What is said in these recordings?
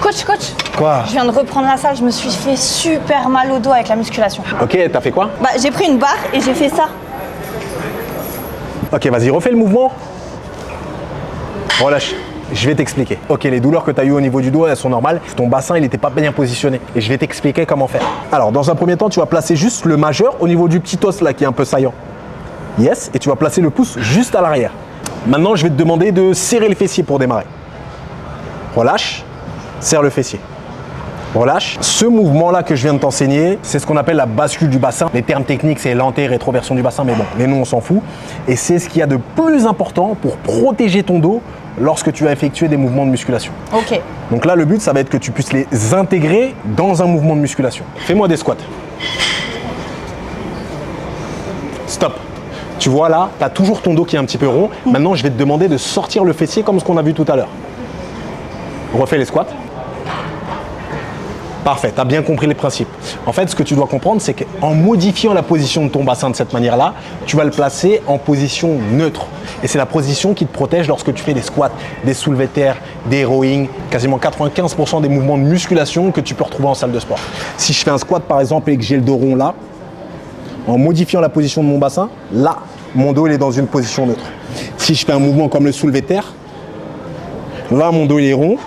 Coach. Quoi? Je viens de reprendre la salle, je me suis fait super mal au dos avec la musculation. Ok, t'as fait quoi? Bah, j'ai pris une barre et j'ai fait ça. Ok, vas-y, refais le mouvement. Relâche. Je vais t'expliquer. Ok, les douleurs que tu as eues au niveau du dos, elles sont normales. Ton bassin, il n'était pas bien positionné. Et je vais t'expliquer comment faire. Alors, dans un premier temps, tu vas placer juste le majeur au niveau du petit os là qui est un peu saillant. Yes. Et tu vas placer le pouce juste à l'arrière. Maintenant, je vais te demander de serrer le fessier pour démarrer. Relâche. Serre le fessier. Relâche. Ce mouvement-là que je viens de t'enseigner, c'est ce qu'on appelle la bascule du bassin. Les termes techniques, c'est l'anté et rétroversion du bassin, mais bon, les noms, on s'en fout. Et c'est ce qu'il y a de plus important pour protéger ton dos lorsque tu vas effectuer des mouvements de musculation. Ok. Donc là, le but, ça va être que tu puisses les intégrer dans un mouvement de musculation. Fais-moi des squats. Stop. Tu vois là, tu as toujours ton dos qui est un petit peu rond. Maintenant, je vais te demander de sortir le fessier comme ce qu'on a vu tout à l'heure. Refais les squats. Parfait, tu as bien compris les principes. En fait, ce que tu dois comprendre, c'est qu'en modifiant la position de ton bassin de cette manière-là, tu vas le placer en position neutre. Et c'est la position qui te protège lorsque tu fais des squats, des soulevés de terre, des rowing, quasiment 95% des mouvements de musculation que tu peux retrouver en salle de sport. Si je fais un squat par exemple et que j'ai le dos rond là, en modifiant la position de mon bassin, là, mon dos il est dans une position neutre. Si je fais un mouvement comme le soulevé de terre, là, mon dos il est rond,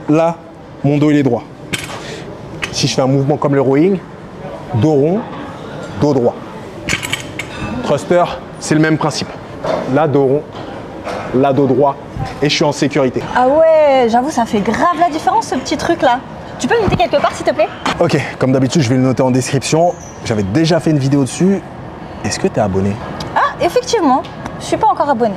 là, mon dos il est droit. Si je fais un mouvement comme le rowing, dos rond, dos droit. Thruster, c'est le même principe. Là, dos rond, là, dos droit, et je suis en sécurité. Ah ouais, j'avoue, ça fait grave la différence ce petit truc là. Tu peux le noter quelque part s'il te plaît? Ok, comme d'habitude, je vais le noter en description. J'avais déjà fait une vidéo dessus. Est-ce que tu es abonné? Ah, effectivement, je suis pas encore abonné.